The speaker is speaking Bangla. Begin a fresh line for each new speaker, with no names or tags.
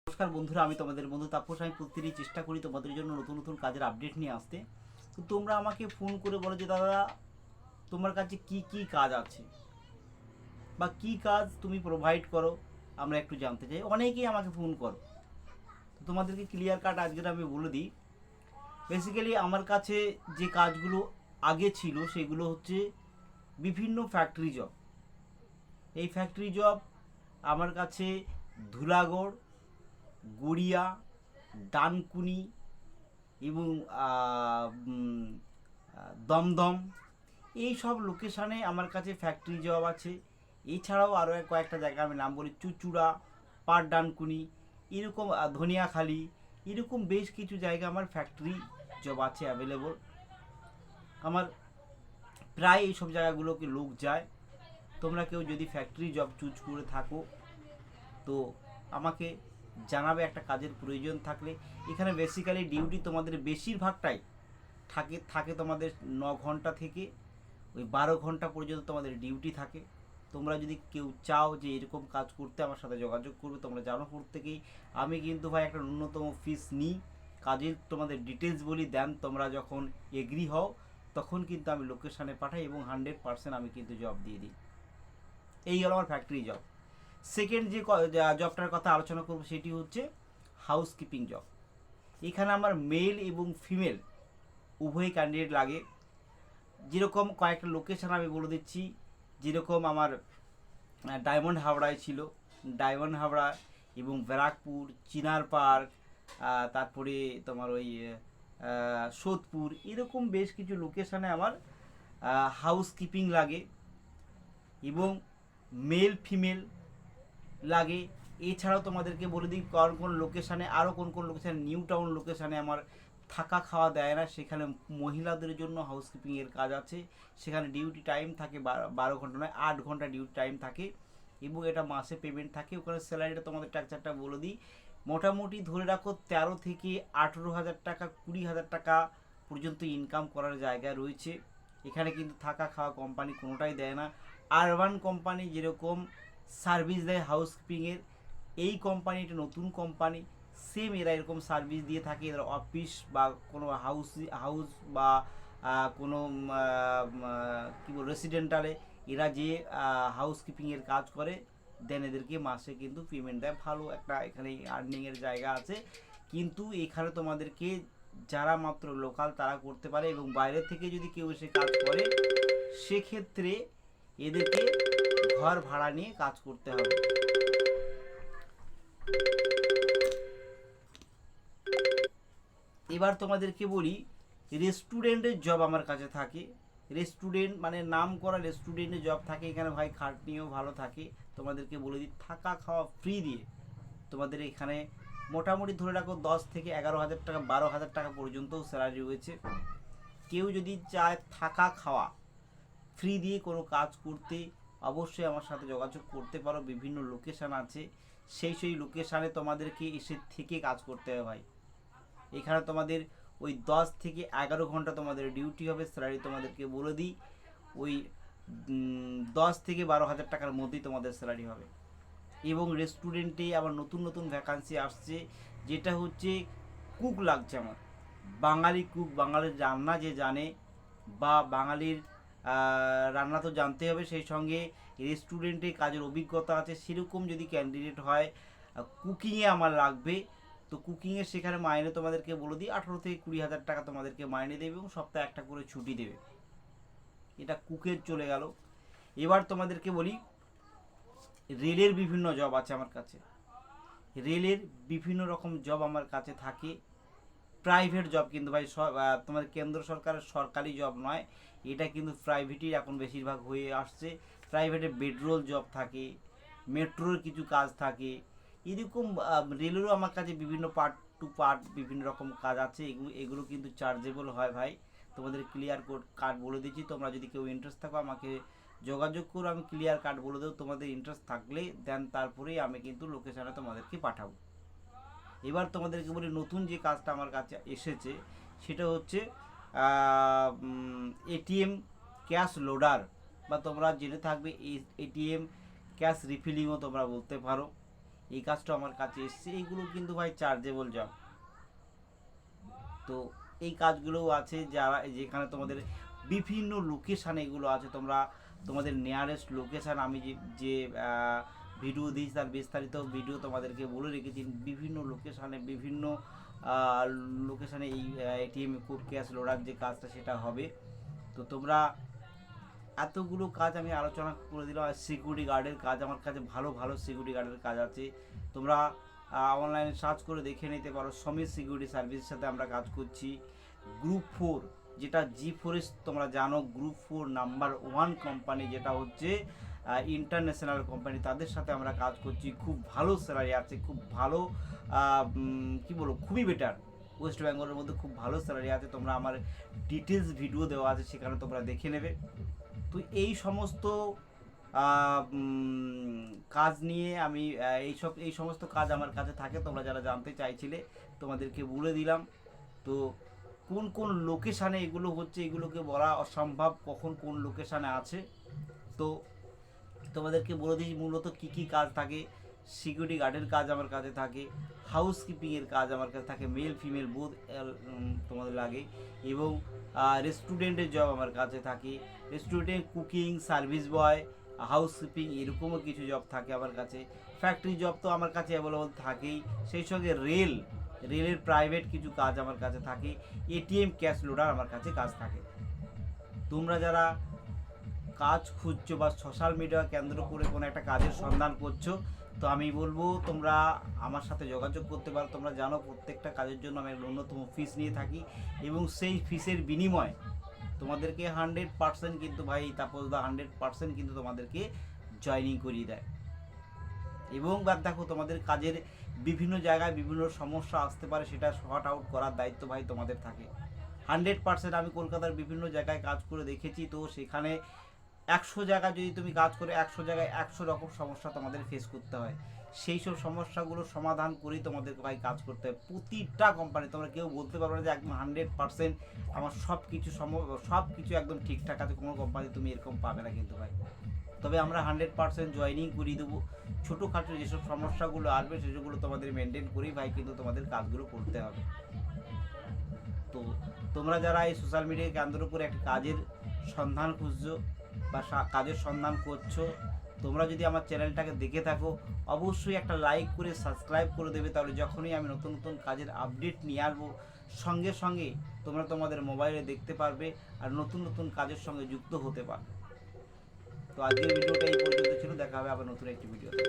নমস্কার বন্ধুরা, আমি তোমাদের বন্ধু তাপস। আমি প্রতিদিনই চেষ্টা করি তোমাদের জন্য নতুন নতুন কাজের আপডেট নিয়ে আসতে। তো তোমরা আমাকে ফোন করে বলো যে দাদা তোমার কাছে কি কি কাজ আছে বা কি কাজ তুমি প্রোভাইড করো, আমরা একটু জানতে চাই। অনেকেই আমাকে ফোন করো, তো তোমাদেরকে ক্লিয়ার কাট আজকে আমি বলে দিই। বেসিক্যালি আমার কাছে যে কাজগুলো আগে ছিল সেগুলো হচ্ছে বিভিন্ন ফ্যাক্টরি জব। এই ফ্যাক্টরি জব আমার কাছে ধুলাগড়, গড়িয়া, ডানকুনি এবং দমদম, এই সব লোকেশানে আমার কাছে ফ্যাক্টরি জব আছে। এছাড়াও আরও কয়েকটা জায়গা আমি নাম বলি, চুচুড়া, পাটডানকুনি, এরকম ধনিয়াখালি, এরকম বেশ কিছু জায়গা আমার ফ্যাক্টরি জব আছে অ্যাভেলেবল। আমার প্রায় এইসব জায়গাগুলোকে লোক যায়। তোমরা কেউ যদি ফ্যাক্টরি জব চুজ করে থাকো তো আমাকে জানাবে একটা কাজের প্রয়োজন থাকলে। এখানে বেসিক্যালি ডিউটি তোমাদের বেশিরভাগটাই থাকে তোমাদের 9 ঘন্টা থেকে ওই 12 ঘন্টা পর্যন্ত তোমাদের ডিউটি থাকে। তোমরা যদি কেউ চাও যে এরকম কাজ করতে, আমার সাথে যোগাযোগ করবে। তোমরা জানো প্রত্যেকেই আমি কিন্তু ভাই একটা ন্যূনতম ফিস নিই, কাজের তোমাদের ডিটেলস বলি, দেন তোমরা যখন এগ্রি হও তখন কিন্তু আমি লোকেশানে পাঠাই এবং 100% আমি কিন্তু জব দিয়ে দিই। এই হলো আমার ফ্যাক্টরি জব। সেকেন্ড যে জবটার কথা আলোচনা করব সেটি হচ্ছে হাউসকিপিং জব। এখানে আমার মেল এবং ফিমেল উভয় ক্যান্ডিডেট লাগে। যেরকম কয়েকটা লোকেশান আমি বলে দিচ্ছি, যেরকম আমার ডায়মন্ড হাবড়ায় ছিল, ডায়মন্ড হাবড়া এবং ব্যারাকপুর, চিনার পার্ক, তারপরে তোমার ওই সোদপুর, এরকম বেশ কিছু লোকেশানে আমার হাউসকিপিং লাগে এবং মেল ফিমেল লাগে। এছাড়াও তোমাদেরকে বলে দিই কোন কোন লোকেশানে, আরও কোন কোন লোকেশানে, নিউ টাউন লোকেশানে আমার থাকা খাওয়া দেয় না, সেখানে মহিলাদের জন্য হাউসকিপিংয়ের কাজ আছে। সেখানে ডিউটি টাইম থাকে 12 ঘন্টা নয়, 8 ঘন্টা ডিউটি টাইম থাকে এবং এটা মাসে পেমেন্ট থাকে। ওখানে স্যালারিটা তোমাদের স্ট্রাকচারটা বলে দিই, মোটামুটি ধরে রাখো 13 থেকে 18,000 টাকা, 20,000 টাকা পর্যন্ত ইনকাম করার জায়গা রয়েছে। এখানে কিন্তু থাকা খাওয়া কোম্পানি কোনোটাই দেয় না। আরবান কোম্পানি যেরকম সার্ভিস দেয় হাউসকিপিংয়ের, এই কোম্পানিটা নতুন কোম্পানি, সেম এরা এরকম সার্ভিস দিয়ে থাকে। এরা অফিস বা কোনো হাউস বা কোনো কী বল রেসিডেন্টালে এরা যে হাউসকিপিংয়ের কাজ করে, দেন এদেরকে মাসে কিন্তু পেমেন্ট দেয়। ভালো একটা এখানে আর্নিংয়ের জায়গা আছে। কিন্তু এখানে তোমাদেরকে যারা মাত্র লোকাল তারা করতে পারে এবং বাইরে থেকে যদি কেউ এসে কাজ করে সেক্ষেত্রে এদেরকে ঘর ভাড়া নিয়ে কাজ করতে হবে। এবার তোমাদেরকে বলি রেস্টুরেন্টের জব আমার কাছে থাকে। রেস্টুরেন্ট মানে নাম করা রেস্টুরেন্টের জব থাকে। এখানে ভাই খাটনিও ভালো থাকে। তোমাদেরকে বলে দিই থাকা খাওয়া ফ্রি দিয়ে তোমাদের এখানে মোটামুটি ধরে রাখো 10 থেকে 11,000 টাকা, 12,000 টাকা পর্যন্ত স্যালারি রয়েছে। কেউ যদি চায় থাকা খাওয়া ফ্রি দিয়ে কোনো কাজ করতে, অবশ্যই আমার সাথে যোগাযোগ করতে পারো। বিভিন্ন লোকেশান আছে, সেই লোকেশানে তোমাদেরকে এসে থেকে কাজ করতে হবে ভাই। এখানে তোমাদের ওই 10 থেকে 11 ঘন্টা তোমাদের ডিউটি হবে। স্যালারি তোমাদেরকে বলে দিই ওই 10 থেকে 12,000 টাকার মধ্যেই তোমাদের স্যালারি হবে। এবং রেস্টুরেন্টে আবার নতুন নতুন ভ্যাকান্সি আসছে, যেটা হচ্ছে কুক লাগছে আমার। বাঙালি কুক, বাঙালির রান্না যে জানে বা বাঙালির রান্না তো জানতে হবে, সেই সঙ্গে রেস্টুরেন্টে কাজের অভিজ্ঞতা আছে, সেরকম যদি ক্যান্ডিডেট হয় কুকিংয়ে আমার লাগবে। তো কুকিংয়ের সেখানে মাইনে তোমাদেরকে বলে দিই 18 থেকে 20,000 টাকা তোমাদেরকে মাইনে দেবে এবং সপ্তাহে একটা করে ছুটি দেবে। এটা কুকের চলে গেল। এবার তোমাদেরকে বলি রেলের বিভিন্ন জব আছে আমার কাছে। রেলের বিভিন্ন রকম জব আমার কাছে থাকে। প্রাইভেট জব কিন্তু ভাই, তোমাদের কেন্দ্র সরকারের সরকারি জব নয়, এটা কিন্তু প্রাইভেটই এখন বেশিরভাগ হয়ে আসছে। প্রাইভেটে বেডরোল জব থাকে, মেট্রোর কিছু কাজ থাকে, এরকম রেলেরও আমার কাছে বিভিন্ন পার্ট টু পার্ট বিভিন্ন রকম কাজ আছে। এগুলো কিন্তু চার্জেবল হয় ভাই। তোমাদের ক্লিয়ার কার্ড বলে দিচ্ছি, তোমরা যদি কেউ ইন্টারেস্ট থাকো আমাকে যোগাযোগ করো, আমি ক্লিয়ার কার্ড বলে দেবো। তোমাদের ইন্টারেস্ট থাকলে দেন তারপরেই আমি কিন্তু লোকেশানে তোমাদেরকে পাঠাবো। এবার তোমাদেরকে বলি নতুন যে কাজটা আমার কাছে এসেছে সেটা হচ্ছে এটিএম ক্যাশ লোডার, বা তোমরা জেনে থাকবে এটিএম ক্যাশ রিফিলিংও তোমরা বলতে পারো। এই কাজটা আমার কাছে এসছে, এইগুলো কিন্তু ভাই চার্জেবল জব। তো এই কাজগুলোও আছে যারা যেখানে তোমাদের বিভিন্ন লোকেশানে এগুলো আছে, তোমরা তোমাদের নিয়ারেস্ট লোকেশান, আমি যে যে ভিডিও দিয়েছি তার বিস্তারিত ভিডিও তোমাদেরকে বলে রেখেছি, বিভিন্ন লোকেশানে বিভিন্ন লোকেশানে এই এটিএম কোড ক্যাশ লোডার যে কাজটা সেটা হবে। তো তোমরা এতগুলো কাজ আমি আলোচনা করে দিলাম। আর সিকিউরিটি গার্ডের কাজ আমার কাছে ভালো ভালো সিকিউরিটি গার্ডের কাজ আছে, তোমরা অনলাইনে সার্চ করে দেখে নিতে পারো। সমীর সিকিউরিটি সার্ভিসের সাথে আমরা কাজ করছি। গ্রুপ 4 যেটা G4S তোমরা জানো, গ্রুপ 4 নাম্বার 1 কোম্পানি যেটা হচ্ছে ইন্টারন্যাশনাল কোম্পানি, তাদের সাথে আমরা কাজ করছি। খুব ভালো স্যালারি আছে, খুব ভালো কি বলবো, খুবই বেটার। ওয়েস্ট বেঙ্গলের মধ্যে খুব ভালো স্যালারি আছে, তোমরা আমার ডিটেলস ভিডিও দেওয়া আছে, সেখানে তোমরা দেখে নেবে। তো এই সমস্ত কাজ নিয়ে আমি এই সমস্ত কাজ আমার কাছে থাকে, তোমরা যারা জানতে চাইছিলে তোমাদেরকে বলে দিলাম। তো কোন কোন লোকেশানে এগুলো হচ্ছে এগুলোকে বলা অসম্ভব, কখন কোন লোকেশানে আছে। তো তোমাদেরকে বলে দিই মূলত কী কী কাজ থাকে। সিকিউরিটি গার্ডের কাজ আমার কাছে থাকে, হাউসকিপিংয়ের কাজ আমার কাছে থাকে, মেল ফিমেল বোথ তোমাদের লাগে, এবং রেস্টুরেন্টের জব আমার কাছে থাকে। রেস্টুরেন্টে কুকিং, সার্ভিস বয়, হাউসকিপিং এরকমও কিছু জব থাকে আমার কাছে। ফ্যাক্টরি জব তো আমার কাছে অ্যাভেলেবল থাকেই, সেই সঙ্গে রেলের প্রাইভেট কিছু কাজ আমার কাছে থাকে, এটিএম ক্যাশ লোডার আমার কাছে কাজ থাকে। তোমরা যারা কাজ খুঁজছো বা সোশ্যাল মিডিয়া কেন্দ্র করে কোনো একটা কাজের সন্ধান করছো, তো আমি বলবো তোমরা আমার সাথে যোগাযোগ করতে পারো। তোমরা জানো প্রত্যেকটা কাজের জন্য আমি ন্যূনতম ফিস নিয়ে থাকি, এবং সেই ফিসের বিনিময়ে তোমাদেরকে 100% কিন্তু ভাই তাপসদা 100% কিন্তু তোমাদেরকে জয়েনিং করিয়ে দেয়। এবং দেখো তোমাদের কাজের বিভিন্ন জায়গায় বিভিন্ন সমস্যা আসতে পারে, সেটা শর্ট আউট করার দায়িত্ব ভাই তোমাদের থাকে। 100% আমি কলকাতার বিভিন্ন জায়গায় কাজ করে দেখেছি, তো সেখানে 100 জায়গায় যদি তুমি কাজ করে 100 জায়গায় 100 রকম সমস্যা তোমাদের ফেস করতে হয়। সেই সব সমস্যাগুলো সমাধান করেই তোমাদেরকে ভাই কাজ করতে হয়। প্রতিটা কোম্পানি তোমরা কেউ বলতে পারবে না যে একদম 100% আমার সব কিছু একদম ঠিকঠাক আছে, কোনো কোম্পানি তুমি এরকম পাবে না কিন্তু ভাই। তবে আমরা 100% জয়েনিং করিয়ে দেবো। ছোটোখাটো যেসব সমস্যাগুলো আসবে সেগুলো তোমাদের মেনটেন করেই ভাই কিন্তু তোমাদের কাজগুলো করতে হবে। তো তোমরা যারা এই সোশ্যাল মিডিয়াকে কেন্দ্র করে একটা কাজের সন্ধান খুঁজছো বা কাজের সন্ধান করছো, তোমরা যদি আমার চ্যানেলটাকে দেখে থাকো অবশ্যই একটা লাইক করে সাবস্ক্রাইব করে দেবে, তাহলে যখনই আমি নতুন নতুন কাজের আপডেট নিয়ে আসবো সঙ্গে সঙ্গে তোমরা তোমাদের মোবাইলে দেখতে পারবে আর নতুন নতুন কাজের সঙ্গে যুক্ত হতে পারবে। তো আজকের ভিডিওটা এই পর্যন্ত ছিল, দেখা হবে আবার নতুন একটি ভিডিওতে।